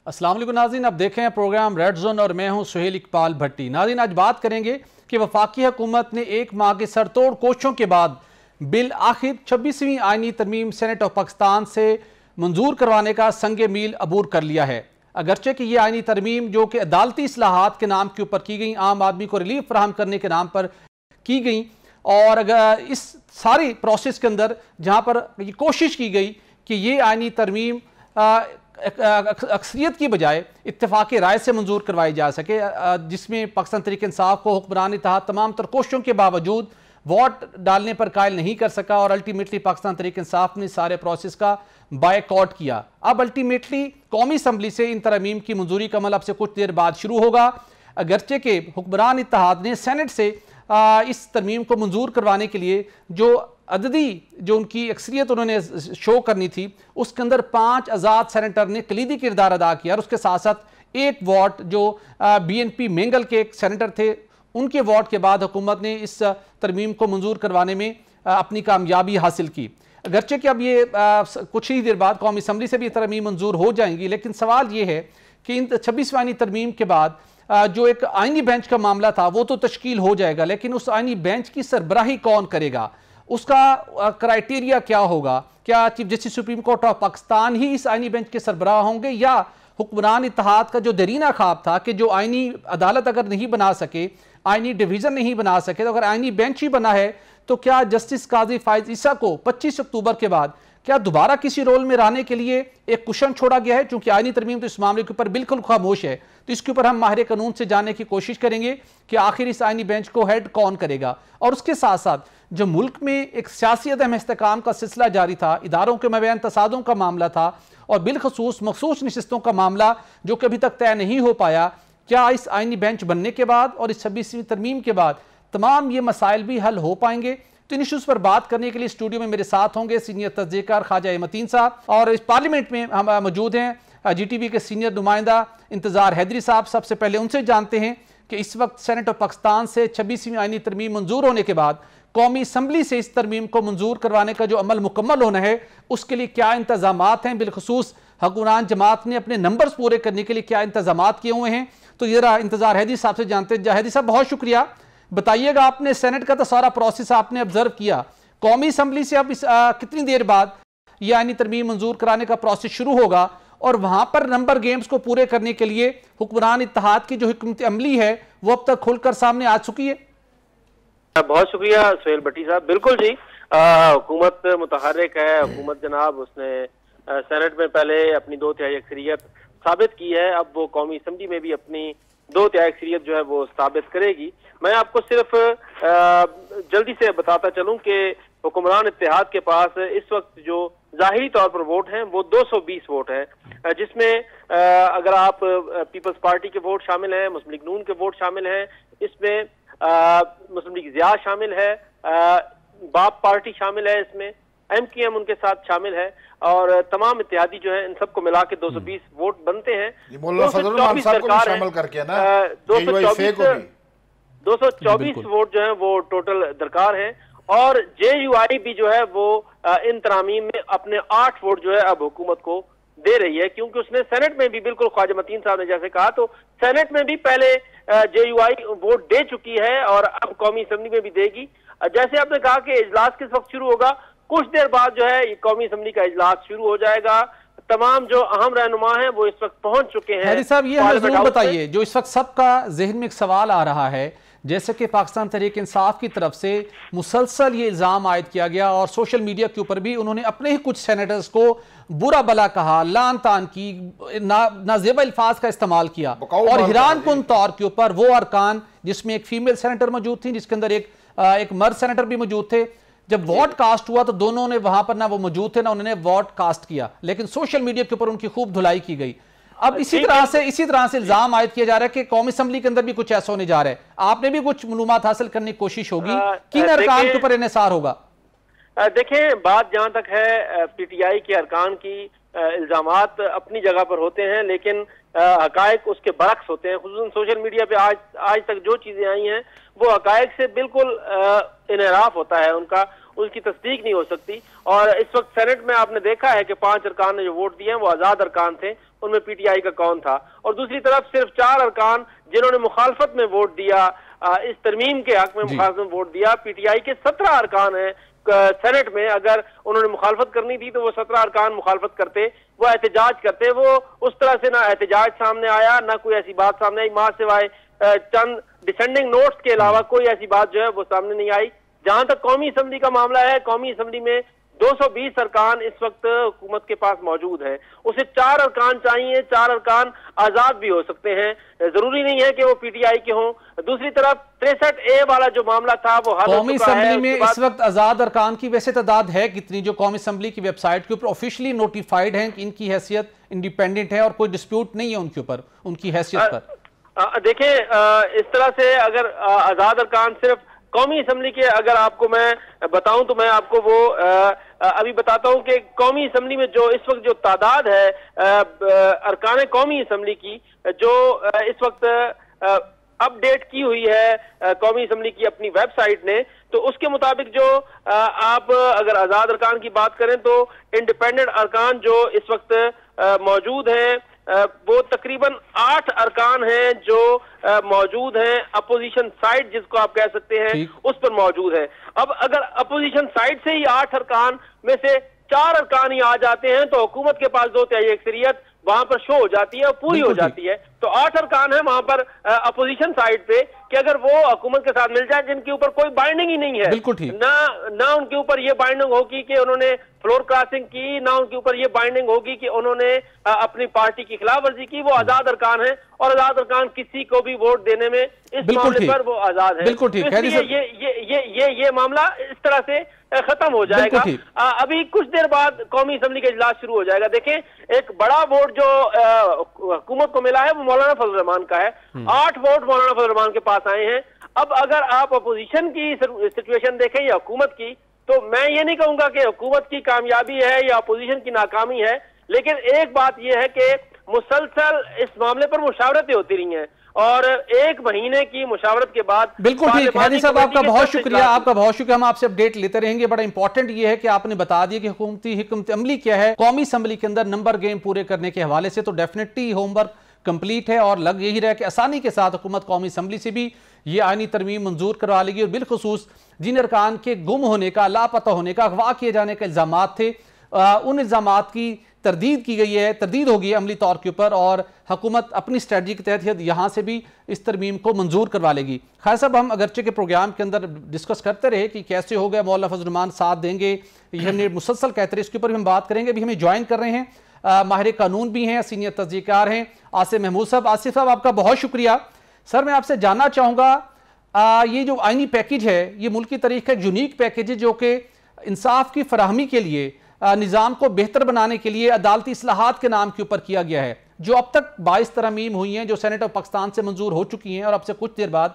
अस्सलाम वालेकुम नाज़रीन, अब देखें हैं प्रोग्राम रेड जोन और मैं हूं सुहेल इकबाल भट्टी। नाज़रीन, आज बात करेंगे कि वफाकी हुकूमत ने एक माह के सरतोड़ कोशिशों के बाद बिल आखिर 26वीं आईनी तरमीम सेनेट ऑफ पाकिस्तान से मंजूर करवाने का संग मील अबूर कर लिया है। अगरचे कि यह आईनी तरमीम जो कि अदालती इस्लाहात के नाम के ऊपर की गई, आम आदमी को रिलीफ फराहम करने के नाम पर की गई, और अगर इस सारी प्रोसेस के अंदर जहाँ पर ये कोशिश की गई कि ये आईनी तरमीम अक्सरियत की बजाय इत्तेफाक़ी राय से मंजूर करवाई जा सके, जिसमें पाकिस्तान तहरीक इंसाफ को हुक्मरान इत्तेहाद तमाम तर कोशिशों के बावजूद वोट डालने पर कायल नहीं कर सका और अल्टीमेटली पाकिस्तान तहरीक इंसाफ ने सारे प्रोसेस का बायकॉट किया। अब अल्टीमेटली कौमी असम्बली से इन तरमीम की मंजूरी का अमल अब से कुछ देर बाद शुरू होगा। अगरचे के हुक्मरान इत्तेहाद ने सेनेट से इस तरमीम को मंजूर करवाने के लिए जो उनकी अक्सरियत उन्होंने शो करनी थी, उसके अंदर 5 आज़ाद सेनेटर ने कलीदी किरदार अदा किया और उसके साथ साथ एक वोट जो BNP मेंगल के एक सेनेटर थे, उनके वोट के बाद हुकूमत ने इस तरमीम को मंजूर करवाने में अपनी कामयाबी हासिल की। अगरचे कि अब ये कुछ ही देर बाद कौमी असम्बली से भी तरमीम मंजूर हो जाएंगी, लेकिन सवाल ये है कि इन 26वीं आईनी तरमीम के बाद जो एक आईनी बेंच का मामला था वो तो तश्कील हो जाएगा, लेकिन उस आईनी बेंच की सरबराही कौन करेगा, उसका क्राइटेरिया क्या होगा? क्या chief justice supreme court of Pakistan ही इस आईनी बेंच के सरबराह होंगे, या हुक्मरान इत्तेहाद का जो दरीना ख्वाब था कि जो आईनी अदालत अगर नहीं बना सके, आईनी डिवीजन नहीं बना सके, तो अगर आईनी बेंच ही बना है तो क्या जस्टिस काजी फायज ईसा को 25 अक्टूबर के बाद क्या दोबारा किसी रोल में रहने के लिए एक कुशन छोड़ा गया है? चूंकि आईनी तरमीम तो इस मामले के ऊपर बिल्कुल खामोश है, तो इसके ऊपर हम माहिर कानून से जानने की कोशिश करेंगे कि आखिर इस आईनी बेंच को हेड कौन करेगा। और उसके साथ साथ जो मुल्क में एक सियासी अदम इस्तेकाम का सिलसिला जारी था, इदारों के मबैन तसादुम का मामला था और बिलखसूस मखसूस नशिस्तों का मामला जो कि अभी तक तय नहीं हो पाया, क्या इस आईनी बेंच बनने के बाद और इस 26वीं तरमीम के बाद तमाम ये मसाइल भी हल हो पाएंगे? तो इन इशूज़ पर बात करने के लिए स्टूडियो में मेरे साथ होंगे सीनियर तज्ज़ियेकार ख्वाजा मतीन साहब, और इस पार्लियामेंट में हम मौजूद हैं GTV के सीनियर नुमाइंदा इंतज़ार हैदरी साहब। सबसे पहले उनसे जानते हैं कि इस वक्त सेनेट ऑफ पाकिस्तान से 26वीं आईनी तरमीम मंजूर होने के बाद कौमी असम्बली से इस तरमीम को मंजूर करवाने का जो अमल मुकम्मल होना है, उसके लिए क्या इंतजामात हैं? बिलखसूस हुक्मरान जमात ने अपने नंबर्स पूरे करने के लिए क्या इंतजामात किए हुए हैं? तो जरा इंतज़ार हैदरी साहब से जानते हैं। हैदरी साहब, बहुत शुक्रिया। बताइएगा, आपने सेनेट का तो सारा प्रोसेस आपने ऑब्जर्व किया, कौमी असम्बली से अब इस कितनी देर बाद यह आईनी तरमीम मंजूर कराने का प्रोसेस शुरू होगा, और वहां पर नंबर गेम्स को पूरे करने के लिए हुक्मरान इत्तेहाद की जो हिकमत अमली है वो अब तक खुलकर सामने आ चुकी है? बहुत शुक्रिया सुहेल भट्टी साहब। बिल्कुल जी, हुकूमत मुतहर्रिक है। हुकूमत जनाब उसने सेनेट में पहले अपनी 2/3 अक्सरियत साबित की है, अब वो कौमी असम्बली में भी अपनी 2/3 अक्सरियत जो है वो साबित करेगी। मैं आपको सिर्फ जल्दी से बताता चलूं कि हुक्मरान इत्तेहाद के पास इस वक्त जो जाहिरी तौर पर वोट हैं वो 220 वोट हैं, जिसमें अगर आप पीपल्स पार्टी के वोट शामिल हैं, मुस्लिम लीग नून के वोट शामिल हैं, इसमें मुस्लिम लीग ज़िया शामिल है, बाप पार्टी शामिल है, इसमें MKM उनके साथ शामिल है, और तमाम इत्तेहादी जो है इन सबको मिला के 220 वोट बनते हैं। 224 वोट जो है वो टोटल दरकार है, और JUI भी जो है वो इन तरामीम में अपने 8 वोट जो है अब हुकूमत को दे रही है, क्योंकि उसने सेनेट में भी, बिल्कुल ख्वाजा मतीन साहब ने जैसे कहा, तो सेनेट में भी पहले JUI वोट दे चुकी है और अब कौमी असम्बली में भी देगी। जैसे आपने कहा कि इजलास किस वक्त शुरू होगा, कुछ देर बाद जो है कौमी असम्बली का इजलास शुरू हो जाएगा। तमाम जो अहम रहनुमा हैं वो इस वक्त पहुंच चुके हैं। हैदरी साहब, ये हमें जरूर बताइए, जो इस वक्त सबका जहन में एक सवाल आ रहा है, जैसे कि पाकिस्तान तहरीक इंसाफ की तरफ से मुसलसल ये इल्ज़ाम आयद किया गया और सोशल मीडिया के ऊपर भी उन्होंने अपने ही कुछ सेनेटर्स को बुरा भला कहा, लान तान की, नाजेब अल्फाज का इस्तेमाल किया, और हैरान कुन तौर के ऊपर वो अरकान जिसमें एक फीमेल सेनेटर मौजूद थी, जिसके अंदर एक मर्द सेनेटर भी मौजूद थे, जब वोट कास्ट हुआ तो दोनों ने वहां पर ना वो मौजूद थे ना उन्होंने वोट कास्ट किया, लेकिन सोशल मीडिया के ऊपर उनकी खूब धुलाई की गई। अब इसी तरह से इल्जाम आयद किया जा रहा है कि कौमी असम्बली के अंदर भी कुछ ऐसा होने जा रहा है। आपने भी कुछ मालूमात हासिल करने की कोशिश होगी, किन अरकान के ऊपर इन्हिसार होगा? देखें, बात जहां तक है PTI के अरकान की, इल्जामात अपनी जगह पर होते हैं, लेकिन हकायक उसके बरक्स होते हैं। खुसूसन सोशल मीडिया पे आज तक जो चीजें आई हैं वो हकायक से बिल्कुल इनहराफ होता है उनका। उसकी तस्दीक नहीं हो सकती। और इस वक्त सेनेट में आपने देखा है कि 5 अरकान ने जो वोट दिए हैं वो आजाद अरकान थे, उनमें पीटीआई का कौन था। और दूसरी तरफ सिर्फ 4 अरकान जिन्होंने मुखालफत में वोट दिया, इस तरमीम के हक में मुखालफत में वोट दिया। पीटीआई के 17 अरकान हैं सेनेट में, अगर उन्होंने मुखालफत करनी थी तो वो 17 अरकान मुखालफत करते, वो एहतजाज करते। वो उस तरह से ना एहतजाज सामने आया, ना कोई ऐसी बात सामने आई, मां सिवाय चंद डिसेंडिंग नोट्स के अलावा कोई ऐसी बात जो है वो सामने नहीं आई। जहां तक कौमी असम्बली का मामला है, कौमी असम्बली में 220 अरकान इस वक्त हुकूमत के पास मौजूद है। उसे 4 अरकान चाहिए, 4 अरकान आजाद भी हो सकते हैं, जरूरी नहीं है कि वो पीटीआई के हों। दूसरी तरफ 63A वाला जो मामला था वो कौमी असम्बली में इस वक्त आजाद अरकान की वैसे तादाद है कितनी, जो कौमी असम्बली की वेबसाइट के ऊपर ऑफिशियली नोटिफाइड है कि इनकी हैसियत इंडिपेंडेंट है और कोई डिस्प्यूट नहीं है उनके ऊपर, उनकी हैसियत पर? देखें, इस तरह से अगर आजाद अरकान सिर्फ कौमी असम्बली के अगर आपको मैं बताऊं तो मैं आपको वो अभी बताता हूं कि कौमी असम्बली में जो इस वक्त जो तादाद है अरकान कौमी असम्बली की, जो इस वक्त अपडेट की हुई है कौमी असम्बली की अपनी वेबसाइट ने, तो उसके मुताबिक जो आप अगर आजाद अरकान की बात करें तो इंडिपेंडेंट अरकान जो इस वक्त मौजूद हैं वो तकरीबन 8 अरकान हैं जो मौजूद हैं। अपोजिशन साइड जिसको आप कह सकते हैं उस पर मौजूद है। अब अगर अपोजिशन साइड से ही 8 अरकान में से 4 अरकान ही आ जाते हैं तो हुकूमत के पास 2/3 अक्सरियत वहां पर शो हो जाती है और पूरी हो जाती है। तो 8 अरकान है वहां पर अपोजिशन साइड पे कि अगर वो हुकूमत के साथ मिल जाए जिनके ऊपर कोई बाइंडिंग ही नहीं है, ना उनके ऊपर ये बाइंडिंग होगी कि उन्होंने फ्लोर क्रॉसिंग की, ना उनके ऊपर ये बाइंडिंग होगी कि उन्होंने अपनी पार्टी की खिलाफ वर्जी की, वो आजाद अरकान है और आजाद अरकान किसी को भी वोट देने में इस मामले पर वो आजाद है। बिल्कुल ठीक है। ये मामला इस तरह से खत्म हो जाएगा। अभी कुछ देर बाद कौमी असम्बली का इजलास शुरू हो जाएगा। देखें, एक बड़ा वोट जो हुकूमत को मिला है वो मौलाना फजल रहमान का है। 8 वोट मौलाना फजल रहमान के पास आए हैं। अब अगर आप अपोजिशन की सिचुएशन देखें या हुकूमत की, तो मैं ये नहीं कहूंगा कि हुकूमत की कामयाबी है या अपोजिशन की नाकामी है, लेकिन एक बात यह है कि मुसलसल इस मामले पर मुशावरतें होती रही हैं और 1 महीने की मुशावरत के बाद। बिल्कुल ठीक है साहब, आपका बहुत शुक्रिया, आपका बहुत शुक्रिया। हम आपसे अपडेट लेते रहेंगे। बड़ा इंपॉर्टेंट ये है कि आपने बता दिया कि हुकूमती हिकमत अमली क्या है कौमी असम्बली के अंदर नंबर गेम पूरे करने के हवाले से। तो डेफिनेटली होमवर्क कंप्लीट है और लग यही रहा है कि आसानी के साथ हुकूमत कौमी असम्बली से भी ये आईनी तरमीम मंजूर करवा लेगी। और बिलखुसूस जिन अरकान के गुम होने का, लापता होने का, अगवा किए जाने के इल्ज़ामात थे, उन इल्ज़ामात की तरदीद की गई है, तरदीद होगी अमली तौर के ऊपर और हुकूमत अपनी स्ट्रेटजी के तहत यहाँ से भी इस तरमीम को मंजूर करवा लेगी। खैर साहब, हम अगरचे के प्रोग्राम के अंदर डिस्कस करते रहे कि कैसे हो गया, मौलाना फजल रहमान साथ देंगे, ये हमने मुसलसल कहते रहे, इसके ऊपर भी हम बात करेंगे। अभी हमें ज्वाइन कर रहे हैं माहिर कानून भी हैं, सीनियर तज्ज़ीकार हैं आसिफ महमूद साहब। आसिफ साहब, आपका बहुत शुक्रिया। सर, मैं आपसे जानना चाहूँगा, ये जो आइनी पैकेज है ये मुल्की तरीक़े का यूनिक पैकेज है जो कि इंसाफ की फराहमी के लिए, निज़ाम को बेहतर बनाने के लिए अदालती इस्लाहात के नाम के ऊपर किया गया है, जो अब तक 22 तरमीम हुई हैं, जो सेनेट ऑफ पाकिस्तान से मंजूर हो चुकी हैं और अब से कुछ देर बाद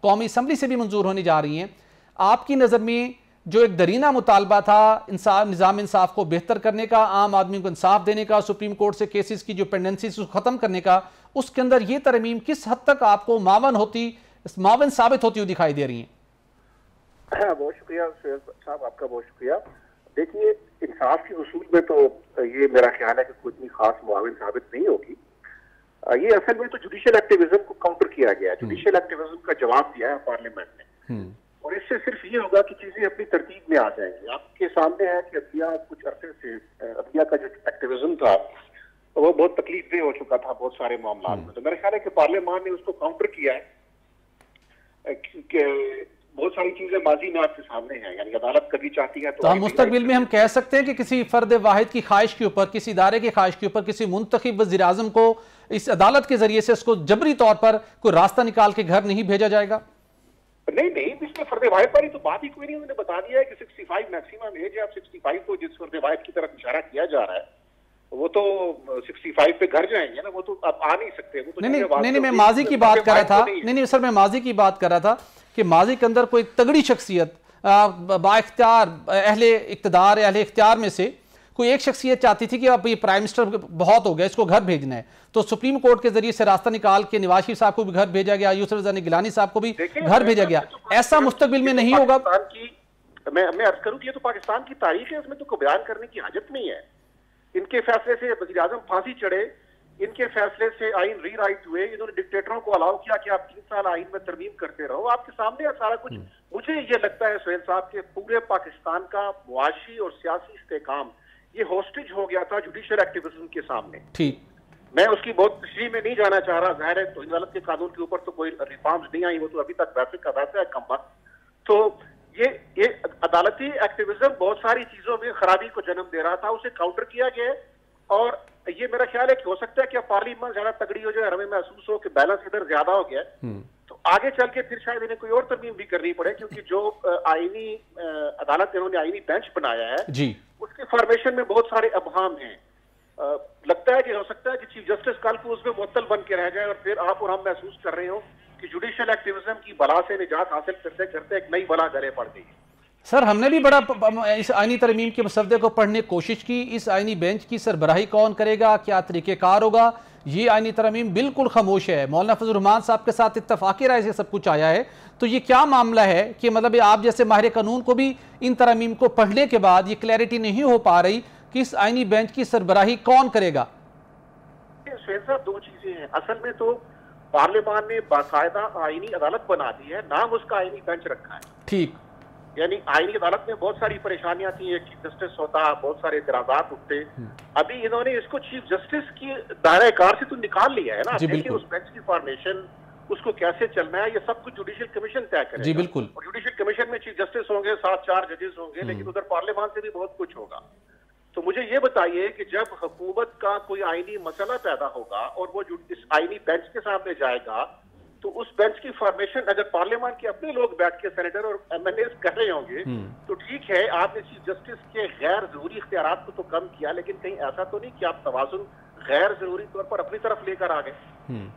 कौमी असम्बली से भी मंजूर होने जा रही हैं। आपकी नज़र में जो एक दरीना मुतालबा था निज़ाम इंसाफ को बेहतर करने का, आम आदमी को इंसाफ देने का, सुप्रीम कोर्ट से केसेस की जो पेंडेंसी को ख़त्म करने का, उसके अंदर ये तरमीम किस हद तक आपको मावन साबित होती हुई दिखाई दे रही हैं? बहुत शुक्रिया साहब, आपका बहुत शुक्रिया। देखिए, इंसाफ के उसूल में तो ये मेरा ख्याल है कि कोई इतनी खास मुआविन साबित नहीं होगी। ये असल में तो जुडिशियल एक्टिविज्म को काउंटर किया गया है, जुडिशियल एक्टिविज्म का जवाब दिया है पार्लियामेंट ने, और इससे सिर्फ ये होगा कि चीजें अपनी तरतीब में आ जाएंगी। आपके सामने है कि अदलिया कुछ अरसे से अदलिया का जो एक्टिविज्म था वो बहुत तकलीफदेह हो चुका था बहुत सारे मामलों में। तो मेरा ख्याल है कि पार्लियामेंट ने उसको काउंटर किया है कि बहुत सारी चीजें माजी में आपके सामने हैं, यानी अदालत कभी चाहती है तो हम मुस्तकबिल में हम कह सकते हैं कि किसी फर्द वाहिद की ख्वाहिश के ऊपर, किसी इदारे की ख्वाहिश के ऊपर, किसी मुंतखब वज़ीर आज़म को इस अदालत के जरिए से उसको जबरी तौर पर कोई रास्ता निकाल के घर नहीं भेजा जाएगा। नहीं, इसमें फर्द वाहिद वाली तो बात ही कोई नहीं। उन्होंने बता दिया है कि 65 मैक्सिमम एज है। अब 65 को जिस फर्द वाहिद की तरफ इशारा किया जा रहा है वो तो 65 पे घर जाएंगे ना, वो तो अब आ नहीं सकते। वो तो नहीं, मैं माजी की बात कर रहा था। नहीं सर, मैं माजी की बात कर रहा था कि माजी के अंदर कोई तगड़ी शख्सियत बाइख्तियार अहले इख्तियार अहले इख्तियार में से कोई एक शख्सियत चाहती थी कि अब ये प्राइम मिनिस्टर बहुत हो गया, इसको घर भेजना है, तो सुप्रीम कोर्ट के जरिए से रास्ता निकाल के नवाज शरीफ साहब को भी घर भेजा गया, यूसुफ रज़ा गिलानी साहब को भी घर भेजा गया। ऐसा मुस्तकबिल में नहीं होगा? मैं अर्ज करूं कि ये तो पाकिस्तान की तारीख है, उसमें तो कोई बयान करने की हाजत नहीं है। इनके फैसले से वज़ीर आज़म फांसी चढ़े, इनके फैसले से आइन रीराइट हुए, इन्होंने डिक्टेटरों को अलाउ किया कि आप 3 साल आइन में तरमीम करते रहो। आपके सामने है सारा कुछ। मुझे ये लगता है सुहेल साहब के पूरे पाकिस्तान का मुआशी और सियासी इस्तेकाम ये होस्टेज हो गया था जुडिशियल एक्टिविज्म के सामने। ठीक, मैं उसकी बहुत तशरीह में नहीं जाना चाह रहा। जाहिर है तो अदालत के कानून के ऊपर तो कोई रिफॉर्म्स नहीं आई, वो तो अभी तक वैसे का वैसा है कम वक्त। तो ये अदालती एक्टिविज्म बहुत सारी चीजों में खराबी को जन्म दे रहा था, उसे काउंटर किया गया। और ये मेरा ख्याल है कि हो सकता है कि पार्लियामेंट ज्यादा तगड़ी हो जाए, हमें महसूस हो कि बैलेंस इधर ज्यादा हो गया, तो आगे चल के फिर शायद इन्हें कोई और तरमीम भी करनी पड़े, क्योंकि जो आईनी अदालत इन्होंने आईनी बेंच बनाया है जी, उसके फॉर्मेशन में बहुत सारे अबहाम हैं। लगता है कि हो सकता है कि चीफ जस्टिस कल को उसमें मुअत्तल बन के रह जाए और फिर आप और हम महसूस कर रहे हो कि जुडिशियल एक्टिविज्म की बला से निजात हासिल करते करते एक नई बला गले पड़ गई। सर, हमने भी बड़ा इस आईनी तरमीम के मसवदे को पढ़ने की कोशिश की। इस आईनी बेंच की सरबराही कौन करेगा, क्या तरीक़ेकार होगा, ये आईनी तरमीम बिल्कुल खामोश है। मौलाना फजल रहमान साहब के साथ इत्तफाक़ी राय से सब कुछ आया है। तो ये क्या मामला है कि मतलब आप जैसे माहिर कानून को भी इन तरमीम को पढ़ने के बाद ये क्लैरिटी नहीं हो पा रही कि इस आईनी बेंच की सरबराही कौन करेगा? साहब, दो चीजें हैं। असल में तो पार्लियामान ने बाकायदा आईनी अदालत बना दी है, नाम उसका आईनी बेंच रखा है। ठीक, यानी आईनी अदालत में बहुत सारी परेशानियां थी, एक चीफ जस्टिस होता, बहुत सारे इतराजात उठते। अभी इन्होंने इसको चीफ जस्टिस की दायरे कार से तो निकाल लिया है ना। देखिए उस बेंच की फॉर्मेशन, उसको कैसे चलना है, ये सब कुछ जुडिशियल कमीशन तय करेगा। जी बिल्कुल। और जुडिशियल कमीशन में चीफ जस्टिस होंगे, 7-4 जजेस होंगे, लेकिन उधर पार्लियामान से भी बहुत कुछ होगा। तो मुझे ये बताइए कि जब हुकूमत का कोई आईनी मसला पैदा होगा और वो इस आईनी बेंच के सामने जाएगा, तो उस बेंच की फॉर्मेशन अगर पार्लियामान के अपने लोग बैठ के सेनेटर और एमएनए कर रहे होंगे तो ठीक है, आपने चीफ जस्टिस के गैर जरूरी इख्तियारात को तो कम किया, लेकिन कहीं ऐसा तो नहीं कि आप तवाजुन गैर जरूरी तौर पर अपनी तरफ लेकर आ गए।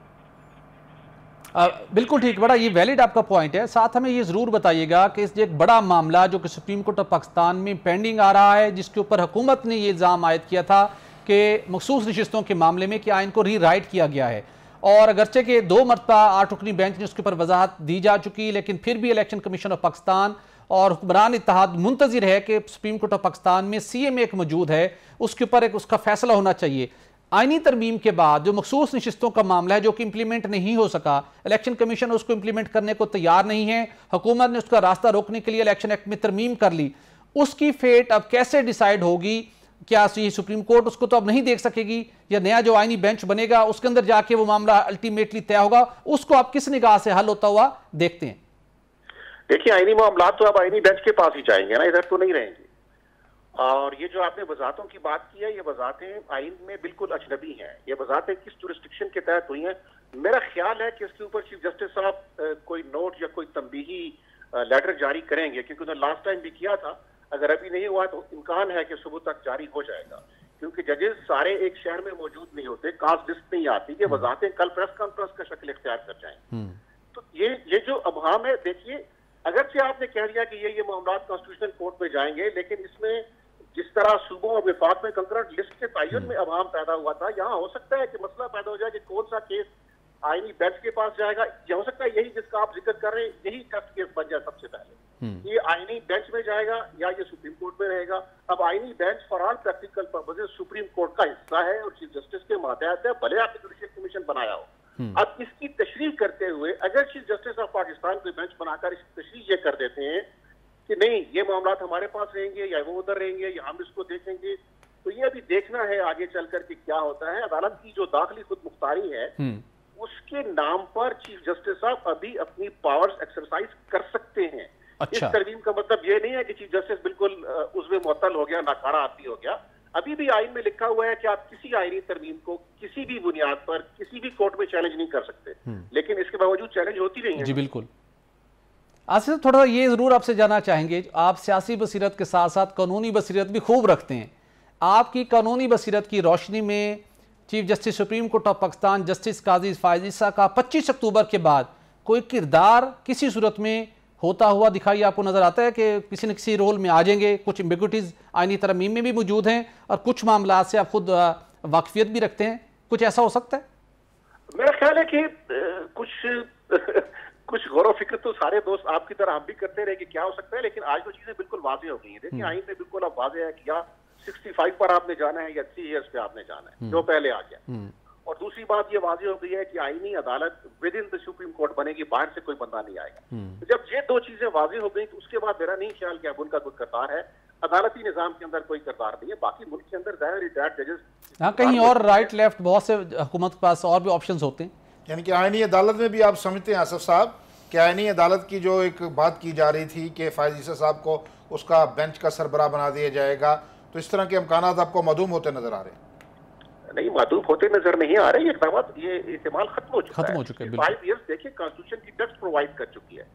बिल्कुल ठीक, बड़ा ये वैलिड आपका पॉइंट है। साथ हमें ये ज़रूर बताइएगा कि इस एक बड़ा मामला जो कि सुप्रीम कोर्ट ऑफ पाकिस्तान में पेंडिंग आ रहा है, जिसके ऊपर हुकूमत ने ये इल्ज़ाम आयद किया था कि मखसूस नशिस्तों के मामले में कि आइन को री राइट किया गया है, और अगरचे के 2 मरतबा 8 रुकनी बेंच ने उसके ऊपर वजाहत दी जा चुकी, लेकिन फिर भी इलेक्शन कमीशन ऑफ पाकिस्तान और हुक्मरान इत्तेहाद मुंतजिर है कि सुप्रीम कोर्ट ऑफ पाकिस्तान में CMA एक मौजूद है, उसके ऊपर एक उसका फैसला होना चाहिए। आईनी तरमीम के बाद जो मखसूस नशिस्तों का मामला है जो कि इंप्लीमेंट नहीं हो सका, इलेक्शन कमीशन उसको इंप्लीमेंट करने को तैयार नहीं है, हुकूमत ने उसका रास्ता रोकने के लिए इलेक्शन एक्ट में तरमीम कर ली, उसकी फेट अब कैसे डिसाइड होगी? क्या सुप्रीम कोर्ट उसको तो अब नहीं देख सकेगी, या नया जो आईनी बेंच बनेगा उसके अंदर जाके वो मामला अल्टीमेटली तय होगा? उसको आप किस निगाह से हल होता हुआ देखते हैं? देखिए, आईनी मामला तो अब आईनी बेंच के पास ही जाएंगे ना, इधर तो नहीं रहेंगे। और ये जो आपने वजाहतों की बात की है, ये वजाहतें आइन में बिल्कुल अजनबी हैं। ये वजाहतें किस जुरिस्डिक्शन के तहत हुई हैं? मेरा ख्याल है कि इसके ऊपर चीफ जस्टिस साहब कोई नोट या कोई तंबीही लेटर जारी करेंगे, क्योंकि उन्होंने लास्ट टाइम भी किया था। अगर अभी नहीं हुआ तो इम्कान है कि सुबह तक जारी हो जाएगा, क्योंकि जजेस सारे एक शहर में मौजूद नहीं होते, कास्ट लिस्ट नहीं आती। ये वजाहतें कल प्रेस कॉन्फ्रेंस का शक्ल इख्तियार कर जाएं। तो ये जो अबहाम है, देखिए, अगरचे आपने कह दिया कि ये मामला कॉन्स्टिट्यूशनल कोर्ट में जाएंगे, लेकिन इसमें जिस तरह सूबों और विफाक में कंकरेंट लिस्ट के तयन में अवाम पैदा हुआ था, यहाँ हो सकता है कि मसला पैदा हो जाए कि कौन सा केस आईनी बेंच के पास जाएगा, या हो सकता है यही जिसका आप जिक्र कर रहे हैं यही टेस्ट केस बन जाए सबसे पहले। ये आईनी बेंच में जाएगा या ये सुप्रीम कोर्ट में रहेगा। अब आईनी bench for all practical purposes supreme court का हिस्सा है और चीफ जस्टिस के मातहत है, भले आपने जुडिशियल कमीशन बनाया हो। अब इसकी तशरीह करते हुए अगर चीफ जस्टिस ऑफ पाकिस्तान कोई बेंच बनाकर इसकी तशरीह ये कर देते हैं कि नहीं, ये मामला हमारे पास रहेंगे या वो उधर रहेंगे या हम इसको देखेंगे, तो ये अभी देखना है आगे चलकर के क्या होता है। अदालत की जो दाखिली खुद मुख्तारी है उसके नाम पर चीफ जस्टिस साहब अभी अपनी पावर्स एक्सरसाइज कर सकते हैं। अच्छा। इस तरमीम का मतलब ये नहीं है कि चीफ जस्टिस बिल्कुल उसमें मुअत्तल हो गया, नाकारा आदमी हो गया। अभी भी आइन में लिखा हुआ है कि आप किसी आईनी तरमीम को किसी भी बुनियाद पर किसी भी कोर्ट में चैलेंज नहीं कर सकते, लेकिन इसके बावजूद चैलेंज होती रही है। जी बिल्कुल। आसिफ, थोड़ा ये ज़रूर आपसे जानना चाहेंगे, आप सियासी बसीरत के साथ साथ कानूनी बसीरत भी खूब रखते हैं। आपकी कानूनी बसीरत की रोशनी में chief justice supreme court of Pakistan justice Qazi Faez Isa का 25 अक्टूबर के बाद कोई किरदार किसी सूरत में होता हुआ दिखाई आपको नज़र आता है कि किसी न किसी रोल में आ जाएंगे? कुछ एम्बिग्विटीज़ आईनी तरमीम में भी मौजूद हैं और कुछ मामला से आप खुद वाकफियत भी रखते हैं, कुछ ऐसा हो सकता है? मेरा ख्याल है कि कुछ गौर व फिक्र तो सारे दोस्त आपकी तरह हम भी करते रहे कि क्या हो सकता है, लेकिन आज तो चीजें बिल्कुल वाज़ेह हो गई हैं। देखिए आइन में बिल्कुल अब वाज़ेह है कि या 65 पर आपने जाना है या 3 ईयर्स पे आपने जाना है, जो पहले आ गया। और दूसरी बात ये वाज़ेह हो गई है कि आईनी अदालत with in the supreme court बनेगी, बाहर से कोई बंदा नहीं आएगा। तो जब ये दो चीजें वाज़ेह हो गई तो उसके बाद मेरा नहीं ख्याल कि अब उनका कोई करतार है। अदालती निजाम के अंदर कोई करतार नहीं है, बाकी मुल्क के अंदर जाहिर रिटायर्ड जजेस, हाँ कहीं और राइट लेफ्ट बहुत से हुकूमत के पास और भी ऑप्शंस होते हैं। यानी कि आईनी अदालत में भी आप समझते हैं आसफ साहब कि आईनी अदालत की जो एक बात की जा रही थी कि फायज ईसा साहब को उसका बेंच का सरबराह बना दिया जाएगा, तो इस तरह के इम्कान आपको मदूम होते नजर आ रहे हैं? नहीं, मादूफ होते नजर नहीं आ रहे। ये इकदाम, ये इस्तेमाल खत्म हो चुका है। 5 ईयर्स देखिए कॉन्स्टिट्यूशन की टेक्स्ट प्रोवाइड कर चुकी है।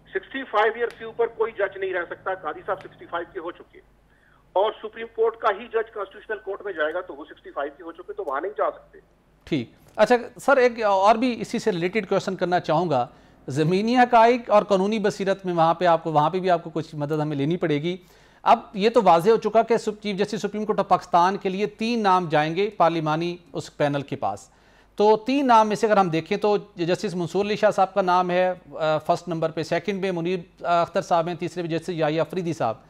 65 ईयर्स के ऊपर कोई जज नहीं रह सकता। कादी साहब 65 के हो चुके और सुप्रीम कोर्ट का ही जज कॉन्स्टिट्यूशनल कोर्ट में जाएगा तो वो 65 के हो चुके, तो वहां नहीं जा सकते। ठीक, अच्छा सर एक और भी इसी से रिलेटेड क्वेश्चन करना चाहूँगा। ज़मीनी हक़ाइक़ और कानूनी बसीरत में वहाँ पे भी आपको कुछ मदद हमें लेनी पड़ेगी। अब ये तो वाज़ेह हो चुका कि chief justice supreme court of Pakistan के लिए 3 नाम जाएंगे पार्लिमानी उस पैनल के पास। तो 3 नाम में से अगर हम देखें तो जस्टिस मंसूर अली शाह साहब का नाम है फर्स्ट नंबर पे, सेकंड में मुनीर अख्तर साहब हैं, तीसरे में जस्टिस याहिया अफरीदी साहब।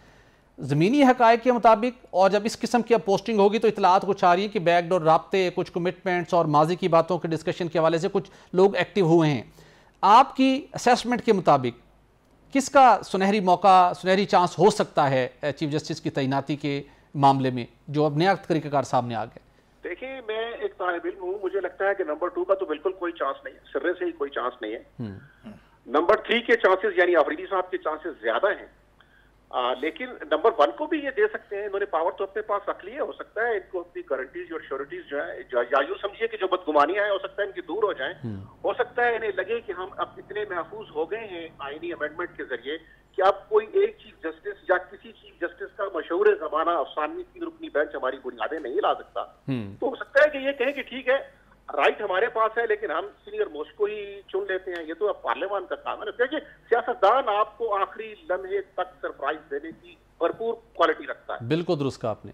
ज़मीनी हक़ाइक़ के मुताबिक और जब इस किस्म की अब पोस्टिंग होगी तो इतलात कुछ आ रही है कि बैकडोर राब्ते, कुछ कमिटमेंट्स और माजी की बातों के डिस्कशन के हवाले से कुछ लोग एक्टिव हुए हैं। आपकी असेसमेंट के मुताबिक किसका सुनहरी मौका, सुनहरी चांस हो सकता है चीफ जस्टिस की तैनाती के मामले में, जो अब नया तरीक़ाकार सामने आ गया? देखिए, मैं एक तालिब इल्म हूँ, मुझे लगता है कि नंबर 2 का तो बिल्कुल कोई चांस नहीं है, सिर्रे से ही कोई चांस नहीं है। नंबर 3 के चांसेस यानी अफरीदी साहब के चांसेस ज्यादा हैं। लेकिन नंबर 1 को भी ये दे सकते हैं, इन्होंने पावर तो अपने पास रख ली है। हो सकता है इनको अपनी गारंटीज और श्योरिटीज जो है, या यूं समझिए कि जो बदगुमानियां हैं हो सकता है इनकी दूर हो जाएं। हो सकता है इन्हें लगे कि हम अब इतने महफूज हो गए हैं आईनी अमेंडमेंट के जरिए कि अब कोई एक चीफ जस्टिस या किसी चीफ जस्टिस का मशहूर जमाना अफसानवी 3 रुकनी बेंच हमारी बुनियादें नहीं ला सकता। तो हो सकता है कि ये कहें कि ठीक है, राइट हमारे पास है, लेकिन हम सीनियर मोस्ट को ही चुन लेते हैं। ये तो अब पार्लियामान का काम है ना। देखिए, सियासतदान आपको आखिरी लम्हे तक सरप्राइज देने की भरपूर क्वालिटी रखता है। बिल्कुल दुरुस्त कहा आपने,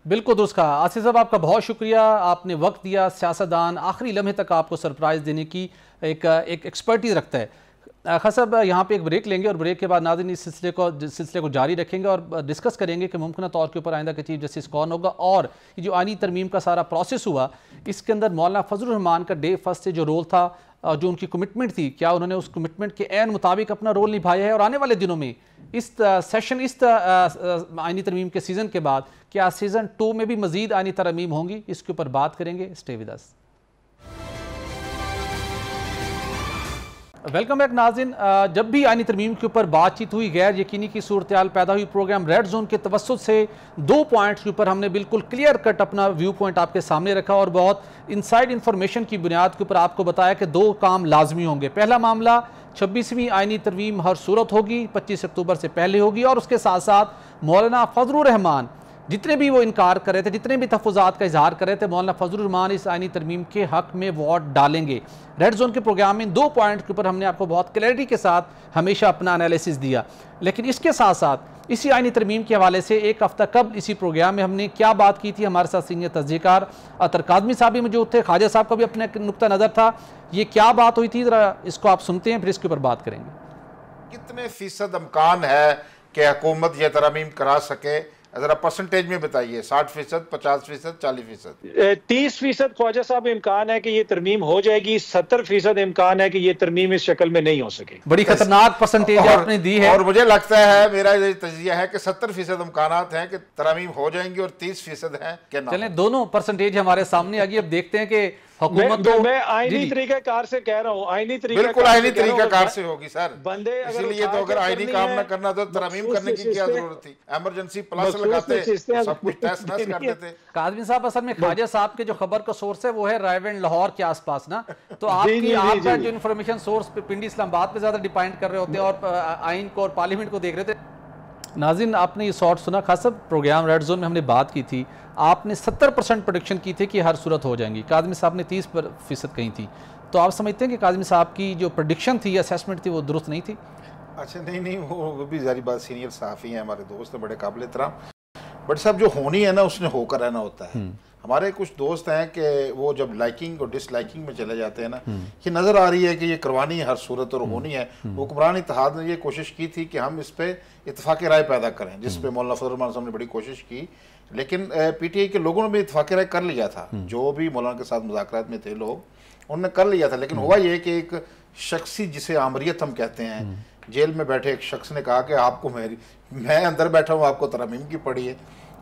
बिल्कुल दुरुस्त कहा। आसिफ साहब आपका बहुत शुक्रिया, आपने वक्त दिया। सियासतदान आखिरी लम्हे तक आपको सरप्राइज देने की एक एक्सपर्टीज रखता है। खास साहब यहाँ पे एक ब्रेक लेंगे और ब्रेक के बाद नाज़रीन इस सिलसिले को जारी रखेंगे और डिस्कस करेंगे कि मुमकिन तौर के ऊपर आइंदा के चीफ जस्टिस कौन होगा। और ये जो आईनी तरमीम का सारा प्रोसेस हुआ, इसके अंदर मौलाना फजलुर रहमान का डे फर्स्ट से जो रोल था, जो उनकी कमिटमेंट थी, क्या उन्होंने उस कमिटमेंट के ऐन मुताबिक अपना रोल निभाया है? और आने वाले दिनों में इस सेशन, इस आईनी तरमीम के सीज़न के बाद क्या सीज़न 2 में भी मज़ीद आईनी तरमीम होंगी? इसके ऊपर बात करेंगे। Stay with us. Welcome back नाज़रीन। जब भी आईनी तरमीम के ऊपर बातचीत हुई, गैर यकीनी की सूरत हाल पैदा हुई, प्रोग्राम रेड जोन के तवस्सुत से 2 पॉइंट्स के ऊपर हमने बिल्कुल क्लियर कट अपना व्यू पॉइंट आपके सामने रखा और बहुत इनसाइड इन्फॉर्मेशन की बुनियाद के ऊपर आपको बताया कि 2 काम लाजमी होंगे। पहला मामला 26वीं आईनी तरमीम हर सूरत होगी, 25 अक्टूबर से पहले होगी। और उसके साथ साथ मौलाना फजलुर रहमान जितने भी वो इनकार कर रहे थे, जितने भी तहफ़्फ़ुज़ात का इजहार कर रहे थे, मौलाना फजलुर रहमान इस आईनी तरमीम के हक़ में वोट डालेंगे। रेड जोन के प्रोग्राम में 2 पॉइंट के ऊपर हमने आपको बहुत क्लैरिटी के साथ हमेशा अपना एनालिसिस दिया। लेकिन इसके साथ साथ इसी आईनी तरमीम के हवाले से एक हफ्ता कबल इसी प्रोग्राम में हमने क्या बात की थी, हमारे साथ सीनियर तज्ज़ीकार अतर काज़मी साहब भी मौजूद थे, ख्वाजा साहब का भी अपना नुक्ता नज़र था। ये क्या बात हुई थी, ज़रा इसको आप सुनते हैं, फिर इसके ऊपर बात करेंगे। कितने फीसद इम्कान है कि हुकूमत यह तरमीम करा सके? जरा परसेंटेज में बताइए। 60%, 50%, 40%? 30% ख्वाजा साहब इम्कान है कि ये तरमीम हो जाएगी। 70% इम्कान है कि ये तरमीम इस शक्ल में नहीं हो सके। बड़ी खतरनाक परसेंटेज आपने दी है। और मुझे लगता है, मेरा ये तजिया है कि 70% इम्कान हैं कि तरमीम हो जाएंगी और 30% है कि ना। चलें, दोनों परसेंटेज हमारे सामने आ गई। अब देखते हैं कि हुकूमत मैं आईनी तरीक़ाकार से कह रहा हूँ, आईनी बिल्कुल आईनी तरीक़ाकार से होगी सर। बंदे इसलिए तो अगर आईनी काम ना करना तो तरमीम करने की क्या जरूरत थी? इमरजेंसी प्लस लगाते, सब कुछ तहस नहस कर देते। काज़मी साहब, असल में ख्वाजा साहब के जो खबर का सोर्स है वो है रायवेंड लाहौर के आसपास ना, तो आपका जो इन्फॉर्मेशन सोर्स पिंडी इस्लामाबाद पे ज्यादा डिपेंड कर रहे होते हैं और आइन को और पार्लियामेंट को देख रहे थे। नाज़रीन, आपने ये शॉर्ट सुना। खास सब प्रोग्राम रेड जोन में हमने बात की थी, आपने 70% प्रोडिक्शन की थी कि हर सूरत हो जाएंगी, काज़मी साहब ने 30% कही थी। तो आप समझते हैं कि काज़मी साहब की जो प्रोडिक्शन थी या असेसमेंट थी वो दुरुस्त नहीं थी? अच्छा, नहीं, वो भी जारी बात, सीनियर सहाफ़ी हैं, हमारे दोस्त हैं, बड़े काबिल एहतराम। बट साहब, जो होनी है ना उसने होकर रहना होता है। हमारे कुछ दोस्त हैं कि वो जब लाइकिंग और डिसलाइकिंग में चले जाते हैं ना, ये नज़र आ रही है कि ये करवानी है हर सूरत और होनी है। हुक्मरान इत्तेहाद ने ये कोशिश की थी कि हम इस पे इत्तेफाक राय पैदा करें, जिस पे मौलाना फजल रहमान साहब ने बड़ी कोशिश की, लेकिन पीटीआई के लोगों ने भी इत्तेफाक राय कर लिया था। जो भी मौलाना के साथ मुज़ाकरात में थे लोग, उन्होंने कर लिया था। लेकिन हुआ ये कि एक शख्सी, जिसे आमरियत हम कहते हैं, जेल में बैठे एक शख्स ने कहा कि आपको मैं अंदर बैठा हूँ, आपको तरमीम की पड़ी है।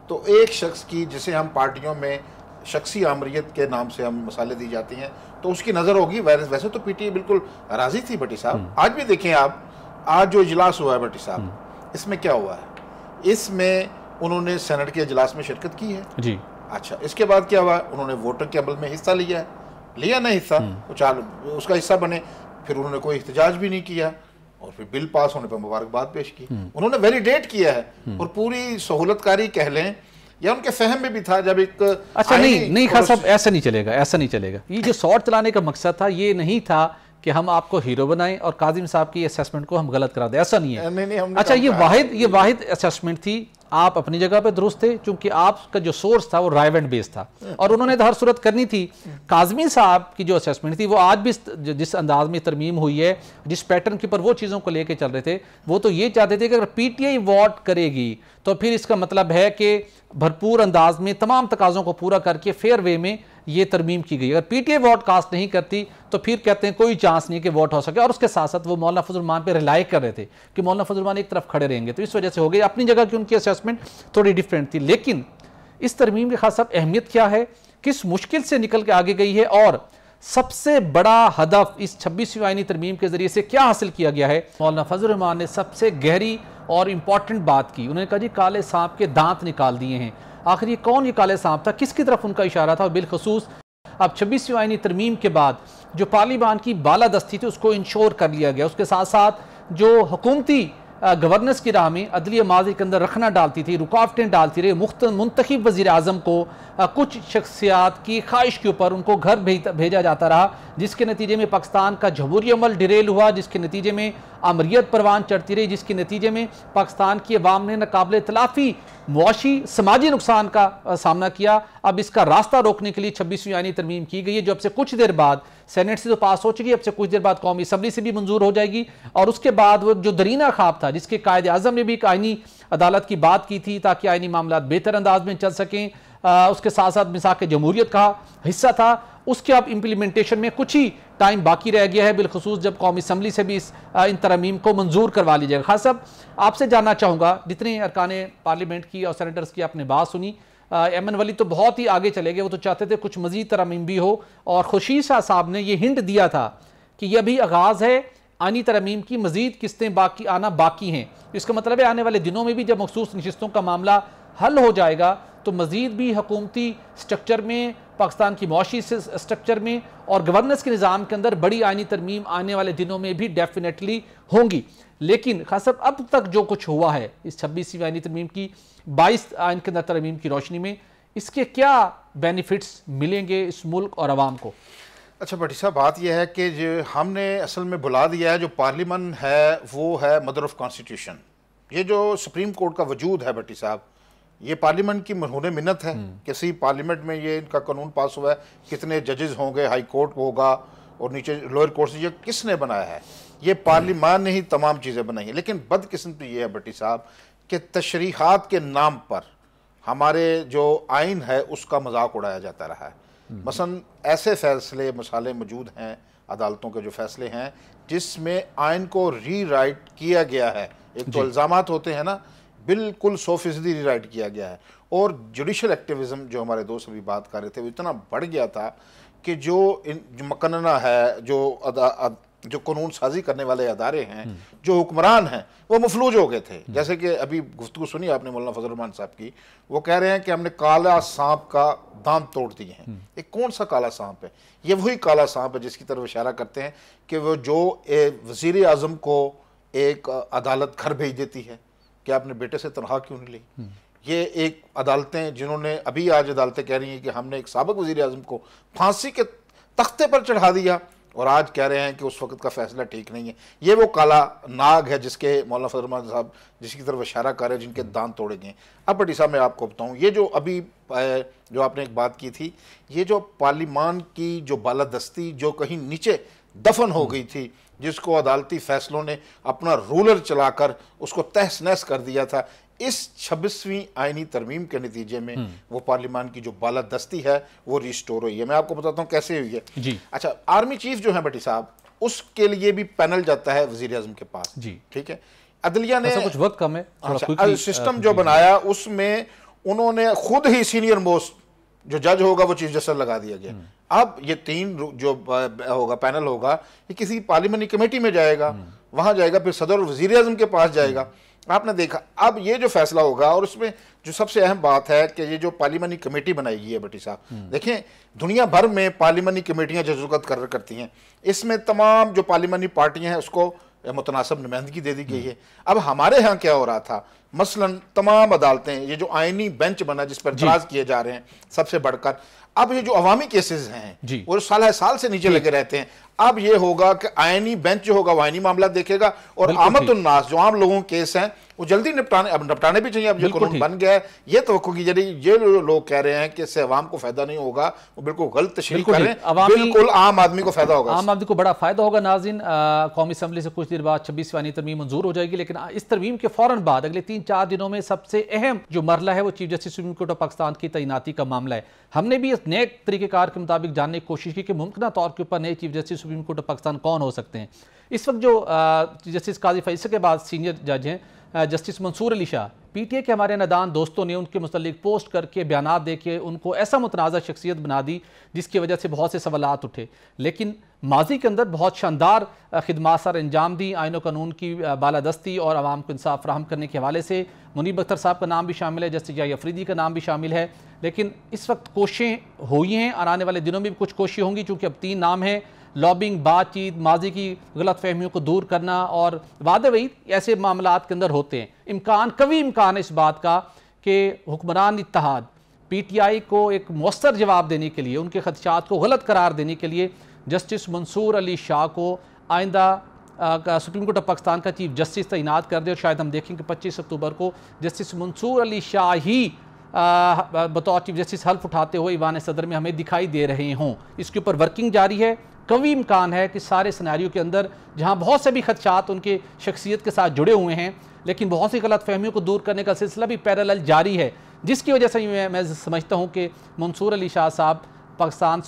तो एक शख्स की, जिसे हम पार्टियों में शख्सी आमरियत के नाम से हम मसाले दी जाती हैं, तो उसकी नज़र होगी। वैसे तो पीटीआई बिल्कुल राजी थी भट्टी साहब। आज भी देखें आप, आज जो इजलास हुआ है भट्टी साहब, इसमें क्या हुआ है? इसमें उन्होंने सेनेट के इजलास में शिरकत की है जी। अच्छा, इसके बाद क्या हुआ? उन्होंने वोटर के अमल में हिस्सा लिया ना हिस्सा, उसका हिस्सा बने। फिर उन्होंने कोई एहतजाज भी नहीं किया और फिर बिल पास होने पर मुबारकबाद पेश की। उन्होंने वैलिडेट किया है और पूरी सहूलतकारी कह लें, या उनके फहम में भी था जब एक अच्छा नहीं खास साहब, ऐसा नहीं चलेगा। ये जो शॉर्ट चलाने का मकसद था, ये नहीं था कि हम आपको हीरो बनाएं और काजिम साहब की असेसमेंट को हम गलत करा दें, ऐसा नहीं है। नहीं, अच्छा, ये वाहिद असेसमेंट थी। आप अपनी जगह पे दुरुस्त थे, क्योंकि आपका जो सोर्स था वो रायवेंट बेस्ड था और उन्होंने तो हर सूरत करनी थी। काजमी साहब की जो असेसमेंट थी, वो आज भी जिस अंदाज में तरमीम हुई है, जिस पैटर्न के ऊपर वो चीज़ों को लेके चल रहे थे, वो तो ये चाहते थे कि अगर पीटीआई वोट करेगी तो फिर इसका मतलब है कि भरपूर अंदाज में तमाम तकाज़ों को पूरा करके फेयर वे में ये तरमीम की गई। अगर पीटीआई वोट कास्ट नहीं करती तो फिर कहते हैं कोई चांस नहीं कि वोट हो सके। और उसके साथ साथ वो मौलाना फजल रहमान पे रिलाई कर रहे थे कि मौलाना फजल रहमान एक तरफ खड़े रहेंगे, तो इस वजह से हो गई। अपनी जगह की उनकी असेसमेंट थोड़ी डिफरेंट थी। लेकिन इस तरमीम की खास अहमियत क्या है, किस मुश्किल से निकल के आगे गई है और सबसे बड़ा हदफ इस 26वीं आईनी तरमीम के जरिए से क्या हासिल किया गया है? मौलाना फजल रहमान ने सबसे गहरी और इंपॉर्टेंट बात की। उन्होंने कहा जी काले सांप के दांत निकाल दिए हैं। आखिर ये कौन, ये काले सांप था, किसकी तरफ उनका इशारा था? और बिलखसूस अब 26वीं आईनी तरमीम के बाद जो पार्लियामान की बालादस्ती थी उसको इंश्योर कर लिया गया। उसके साथ साथ जो हुकूमती गवर्नेंस की राह में अदलिया माजी के अंदर रखना डालती थी, रुकावटें डालती रही, मुंतखब वज़ीर आज़म को कुछ शख्सियात की ख्वाहिश के ऊपर उनको घर भेजा जाता रहा, जिसके नतीजे में पाकिस्तान का जमहूरी अमल डिरेल हुआ, जिसके नतीजे में अमरीत परवान चढ़ती रही, जिसके नतीजे में पाकिस्तान की अवाम ने नाकाबिल तलाफ़ी मुआशी समाजी नुकसान का सामना किया। अब इसका रास्ता रोकने के लिए 26वीं आईनी तरमीम की गई है, जो अब से कुछ देर बाद सेनेट से तो पास हो चुकी है, अब से कुछ देर बाद कौमी असम्बली से भी मंजूर हो जाएगी। और उसके बाद वो जो दरीना ख्वाब था, जिसके कायदे आज़म ने भी एक आईनी अदालत की बात की थी ताकि आईनी मामला बेहतर अंदाज में चल सकें, उसके साथ साथ मिसाक जमहूरियत का हिस्सा था, उसके अब इम्प्लीमेंटेशन में कुछ ही टाइम बाकी रह गया है, बिलखसूस जब कौमी असम्बली से भी इन तरमीम को मंजूर करवा लीजिएगा। खास साहब, आपसे जानना चाहूँगा, जितने अरकान पार्लियामेंट की और सेनेटर्स की आपने बात सुनी, एमन वली तो बहुत ही आगे चले गए, वो तो चाहते थे कुछ मजीद तरमीम भी हो, और खुर्शीद शाह साहब ने ये हिंट दिया था कि यह अभी आगाज़ है, आनी तरमीम की मजीद किस्तें आना बाकी हैं। इसका मतलब है आने वाले दिनों में भी जब मखसूस नशिस्तों का मामला हल हो जाएगा तो मजीद भी हुकूमती स्ट्रक्चर में, पाकिस्तान की मुआशी स्ट्रक्चर में और गवर्नेंस के निज़ाम के अंदर बड़ी आईनी तरमीम आने वाले दिनों में भी डेफिनेटली होंगी। लेकिन खास अब तक जो कुछ हुआ है इस 26वीं आईनी तरमीम की 22 आइन के अंदर तरमीम की रोशनी में, इसके क्या बेनिफिट्स मिलेंगे इस मुल्क और आवाम को? अच्छा भट्टी साहब, बात यह है कि जो हमने असल में भुला दिया है, जो पार्लियामेंट है वो है मदर ऑफ कॉन्स्टिट्यूशन। ये जो सुप्रीम कोर्ट का वजूद है भट्टी साहब, ये पार्लियामेंट की मरहून मिन्नत है। किसी पार्लियामेंट में ये इनका कानून पास हुआ है, कितने जजेस होंगे, हाई कोर्ट होगा और नीचे लोअर कोर्ट से, ये किसने बनाया है? ये पार्लियामान ने ही तमाम चीज़ें बनाई हैं। लेकिन बदकिस्मती ये है भट्टी साहब कि तशरीहात के नाम पर हमारे जो आइन है उसका मजाक उड़ाया जाता रहा है। मसलन ऐसे फैसले मसाले मौजूद हैं, अदालतों के जो फैसले हैं, जिसमें आइन को रीराइट किया गया है। एक तो इल्ज़ामात होते हैं ना, बिल्कुल 100% रीराइट किया गया है। और जुडिशल एक्टिविज़म जो हमारे दोस्त अभी बात कर रहे थे, वो इतना बढ़ गया था कि जो मकन्ना है, जो कानून साजी करने वाले अदारे हैं, जो हुक्मरान हैं, वो मफलूज हो गए थे। जैसे कि अभी गुफ्तगू सुनी आपने मौलाना फजल रहमान साहब की, वो कह रहे हैं कि हमने काला सांप का दांत तोड़ दिए हैं। एक कौन सा काला सांप है? ये वही काला सांप है जिसकी तरफ इशारा करते हैं कि वो जो वज़ीर आज़म को एक अदालत घर भेज देती है कि आपने बेटे से तनख्वाह क्यों नहीं ली। ये एक अदालतें जिन्होंने अभी आज अदालतें कह रही हैं कि हमने एक साबिक वज़ीर आज़म को फांसी के तख्ते पर चढ़ा दिया, और आज कह रहे हैं कि उस वक्त का फैसला ठीक नहीं है। ये वो काला नाग है जिसके मौलाना फजल रहमान साहब जिसकी तरफ इशारा कर रहे हैं, जिनके दांत तोड़े गए। अब भट्टी साहब मैं आपको बताऊं, ये जो अभी जो आपने एक बात की थी, ये जो पार्लिमान की जो बालादस्ती जो कहीं नीचे दफन हो गई थी, जिसको अदालती फैसलों ने अपना रूलर चलाकर उसको तहस नहस कर दिया था, इस 26वीं आईनी तरमीम के नतीजे में वो पार्लियामान की जो बालादस्ती है वो रिस्टोर हुई है। मैं आपको बताता हूँ कैसे हुई है जी। अच्छा, आर्मी चीफ जो है भट्टी साहब, उसके लिए भी पैनल जाता है वजीर आजम के पास जी, ठीक है। अदलिया ने कुछ वक्त कम है, सिस्टम जो बनाया उसमें उन्होंने खुद ही सीनियर मोस्ट जो जज होगा वो चीफ जस्टिस लगा दिया गया। अब ये 3 जो होगा पैनल होगा, ये किसी पार्लियामानी कमेटी में जाएगा, वहां जाएगा, फिर सदर और वजीर आजम के पास जाएगा। आपने देखा अब ये जो फैसला होगा, और उसमें जो सबसे अहम बात है कि ये जो पार्लियामानी कमेटी बनाई गई है भट्टी साहब, देखें दुनिया भर में पार्लियामानी कमेटियां जजुकत करती हैं, इसमें तमाम जो पार्लियामानी पार्टियां हैं उसको मुतनासिब नुमाइंदगी दे दी गई है। अब हमारे यहाँ क्या हो रहा था, मसलन तमाम अदालतें, ये जो आईनी बेंच बना जिस पर इतराज किए जा रहे हैं सबसे बढ़कर, अब ये जो अवामी केसेस हैं वो साल से नीचे लगे रहते हैं। अब ये होगा कि आईनी बेंच जो होगा वो आईनी मामला देखेगा, और आमतुन्नास जो आम लोगों के केस हैं वो जल्दी निपटाने भी चाहिए। अब ये कानून बन गया है, ये तवक्को की जरिए ये लोग कह रहे हैं कि इससे अवाम को फायदा नहीं होगा, वो बिल्कुल गलत तशरीह कर रहे हैं। बिल्कुल आम आदमी को फायदा होगा, आम आदमी को बड़ा फायदा होगा। नाज़रीन, कौमी असम्बली से कुछ देर बाद 26वीं आईनी तरमीम मंजूर हो जाएगी, लेकिन इस तरमीम के फौरन बाद अगले 3-4 दिनों में सबसे अहम जो मरला है वो chief justice supreme court of Pakistan की तैनाती का मामला है। हमने भी इस नए तरीक़ेकार के मुताबिक जानने की कोशिश की कि मुमकिन तौर के ऊपर नए chief justice supreme court of Pakistan कौन हो सकते हैं। इस वक्त जो जस्टिस काजी फैसल के बाद सीनियर जज हैं जस्टिस मंसूर अली शाह, पीटीए के हमारे नादान दोस्तों ने उनके मुतल्लिक पोस्ट करके बयानात देके उनको ऐसा मुतनाज़ा शख्सियत बना दी जिसकी वजह से बहुत से सवालात उठे, लेकिन माजी के अंदर बहुत शानदार खिदमात सर अंजाम दी। आइन व कानून की बालादस्ती और आवाम को इंसाफ फराहम करने के हवाले से मुनीब अख्तर साहब का नाम भी शामिल है, जस्टिस याहिया अफरीदी का नाम भी शामिल है। लेकिन इस वक्त कोशिशें हुई हैं और आने वाले दिनों में भी कुछ कोशिशें होंगी, चूँकि अब 3 नाम हैं, लॉबिंग, बातचीत, माजी की गलत फहमियों को दूर करना और वादे वईद ऐसे मामलात के अंदर होते हैं। कभी इम्कान है इस बात का कि हुक्मरान इत्तेहाद पीटीआई को एक मौसर जवाब देने के लिए, उनके खदशात को गलत करार देने के लिए जस्टिस मंसूर अली शाह को आइंदा सुप्रीम कोर्ट ऑफ पाकिस्तान का चीफ जस्टिस तैनात कर दे, और शायद हम देखेंगे 25 अक्टूबर को जस्टिस मंसूर अली शाह ही बतौर चीफ जस्टिस हल्फ उठाते हुए ईवान सदर में हमें दिखाई दे रहे हों। इसके ऊपर वर्किंग जारी है। कभी इम्कान है कि सारे सिनेरियो के अंदर जहां बहुत से भी खदशात उनके शख्सियत के साथ जुड़े हुए हैं, लेकिन बहुत सी गलत फहमियों को दूर करने का सिलसिला भी पैरेलल जारी है, जिसकी वजह से मैं समझता हूं कि मंसूर अली शाह साहब पाकिस्तान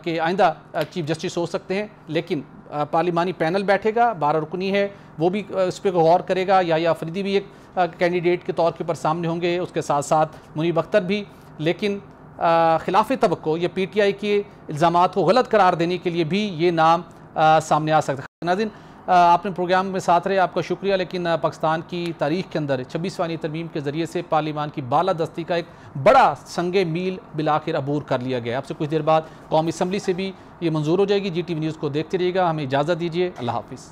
के आइंदा चीफ जस्टिस हो सकते हैं। लेकिन पार्लिमानी पैनल बैठेगा, 12 रुकनी है, वो भी इस पर गौर करेगा। याहिया अफरीदी भी एक कैंडिडेट के तौर के ऊपर सामने होंगे, उसके साथ साथ मुनीब अख्तर भी। लेकिन खिलाफ तवक्को ये पीटीआई के इल्ज़ामात को गलत करार देने के लिए भी ये नाम सामने आ सकता है। नाज़रीन, आपने प्रोग्राम में साथ रहे, आपका शुक्रिया। लेकिन पाकिस्तान की तारीख़ के अंदर 26वीं तरमीम के ज़रिए से पार्लियामान की बालादस्ती का एक बड़ा संगे मील बिलाखिर अबूर कर लिया गया। आपसे कुछ देर बाद कौमी असम्बली से भी ये मंजूर हो जाएगी। GTV न्यूज़ को देखते रहिएगा। हमें इजाज़त दीजिए। अल्लाह हाफिज़।